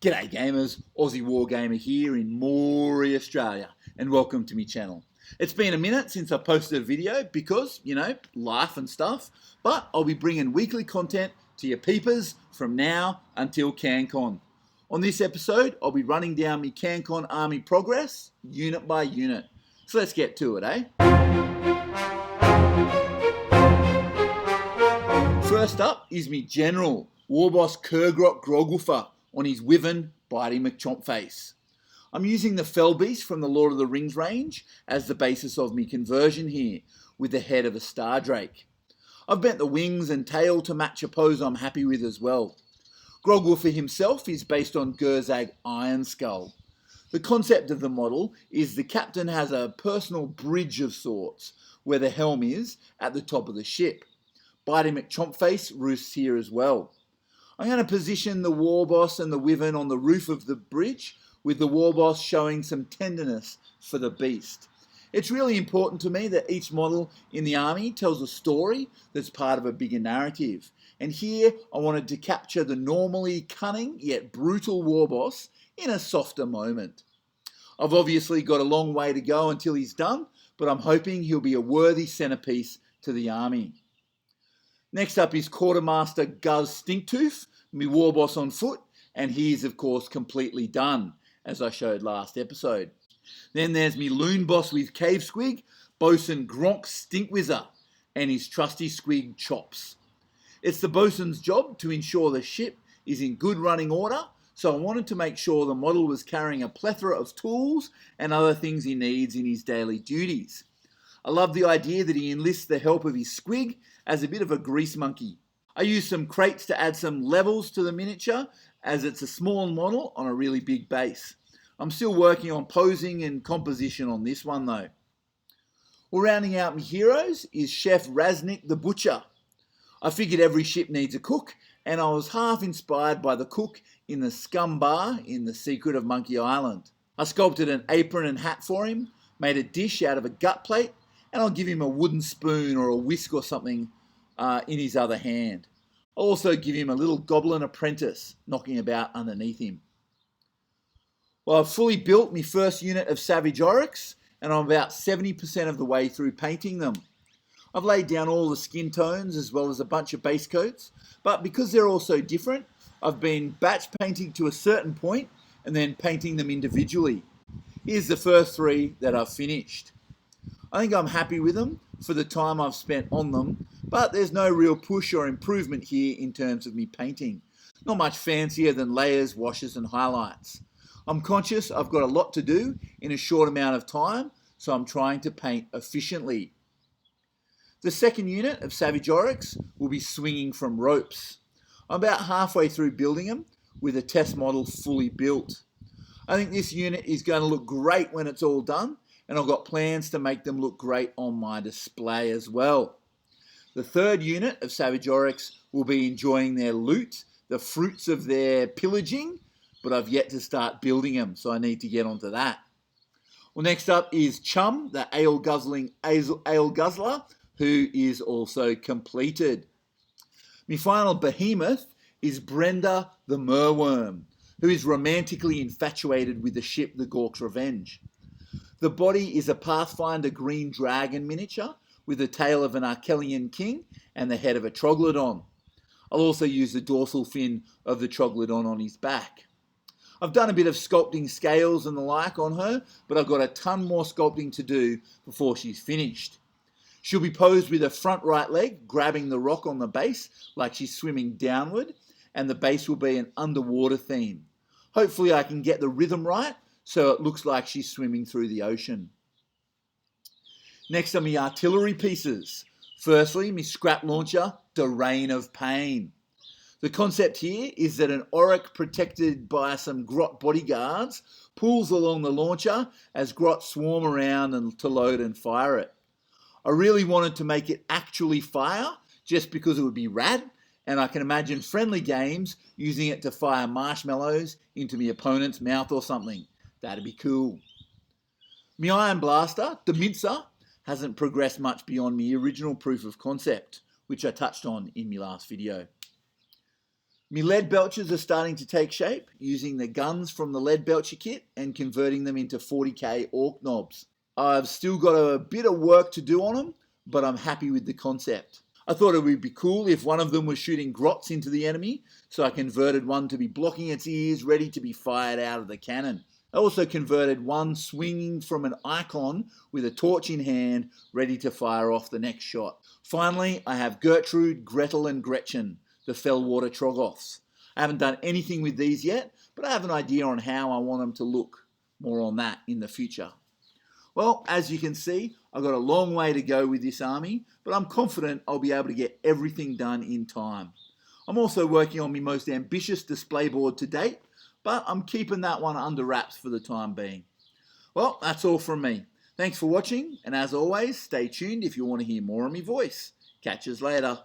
G'day gamers, Aussie Wargamer here in Moree, Australia, and welcome to my channel. It's been a minute since I posted a video because, life and stuff, but I'll be bringing weekly content to your peepers from now until CanCon. On this episode, I'll be running down my CanCon Army progress, unit by unit. So let's get to it, eh? First up is me General, Warboss Kurgrot Grogwoofer, on his Wyvern Bitey McChompface. I'm using the Fell Beast from the Lord of the Rings range as the basis of me conversion here, with the head of a Star Drake. I've bent the wings and tail to match a pose I'm happy with as well. Grogwoofer himself is based on Gurzag Iron Skull. The concept of the model is the captain has a personal bridge of sorts, where the helm is at the top of the ship. Bitey McChompface roosts here as well. I'm going to position the Warboss and the Wyvern on the roof of the bridge, with the Warboss showing some tenderness for the beast. It's really important to me that each model in the army tells a story that's part of a bigger narrative. And here I wanted to capture the normally cunning yet brutal Warboss in a softer moment. I've obviously got a long way to go until he's done, but I'm hoping he'll be a worthy centerpiece to the army. Next up is Quartermaster Guz Stinktooth, me Warboss on foot, and he is of course completely done, as I showed last episode. Then there's me Loon Boss with Cave Squig, Bosun Gronk Stinkwizzer, and his trusty squig Chops. It's the Bosun's job to ensure the ship is in good running order, so I wanted to make sure the model was carrying a plethora of tools and other things he needs in his daily duties. I love the idea that he enlists the help of his squig as a bit of a grease monkey. I used some crates to add some levels to the miniature, as it's a small model on a really big base. I'm still working on posing and composition on this one though. Well, rounding out my heroes is Chef Resnick the Butcher. I figured every ship needs a cook, and I was half inspired by the cook in the Scum Bar in The Secret of Monkey Island. I sculpted an apron and hat for him, made a dish out of a gut plate, and I'll give him a wooden spoon or a whisk or something in his other hand. I'll also give him a little goblin apprentice knocking about underneath him. Well, I've fully built my first unit of Savage Oryx, and I'm about 70% of the way through painting them. I've laid down all the skin tones as well as a bunch of base coats, but because they're all so different, I've been batch painting to a certain point and then painting them individually. Here's the first three that I've finished. I think I'm happy with them for the time I've spent on them, but there's no real push or improvement here in terms of me painting. Not much fancier than layers, washes and highlights. I'm conscious I've got a lot to do in a short amount of time, so I'm trying to paint efficiently. The second unit of Savage Oryx will be swinging from ropes. I'm about halfway through building them with a test model fully built. I think this unit is going to look great when it's all done, and I've got plans to make them look great on my display as well. The third unit of Savage Oryx will be enjoying their loot, the fruits of their pillaging, but I've yet to start building them, so I need to get onto that. Well, next up is Chum, the ale guzzler, who is also completed. My final behemoth is Brenda the Merworm, who is romantically infatuated with the ship the Gork's Revenge. The body is a Pathfinder green dragon miniature with the tail of an Arkellian king and the head of a troglodyte. I'll also use the dorsal fin of the troglodyte on his back. I've done a bit of sculpting scales and the like on her, but I've got a ton more sculpting to do before she's finished. She'll be posed with her front right leg grabbing the rock on the base like she's swimming downward, and the base will be an underwater theme. Hopefully I can get the rhythm right so it looks like she's swimming through the ocean. Next are my artillery pieces. Firstly, my scrap launcher, the Rain of Pain. The concept here is that an Oryx protected by some Grot bodyguards pulls along the launcher as Grot swarm around and to load and fire it. I really wanted to make it actually fire just because it would be rad, and I can imagine friendly games using it to fire marshmallows into my opponent's mouth or something. That'd be cool. My Iron Blaster, the Mincer, hasn't progressed much beyond my original proof of concept, which I touched on in my last video. My lead belchers are starting to take shape, using the guns from the lead belcher kit and converting them into 40k orc knobs. I've still got a bit of work to do on them, but I'm happy with the concept. I thought it would be cool if one of them was shooting grots into the enemy, so I converted one to be blocking its ears, ready to be fired out of the cannon. I also converted one swinging from an icon with a torch in hand, ready to fire off the next shot. Finally, I have Gertrude, Gretel and Gretchen, the Fellwater Troggoths. I haven't done anything with these yet, but I have an idea on how I want them to look. More on that in the future. Well, as you can see, I've got a long way to go with this army, but I'm confident I'll be able to get everything done in time. I'm also working on my most ambitious display board to date, but I'm keeping that one under wraps for the time being. Well, that's all from me. Thanks for watching, and as always, stay tuned if you want to hear more of my voice. Catch us later.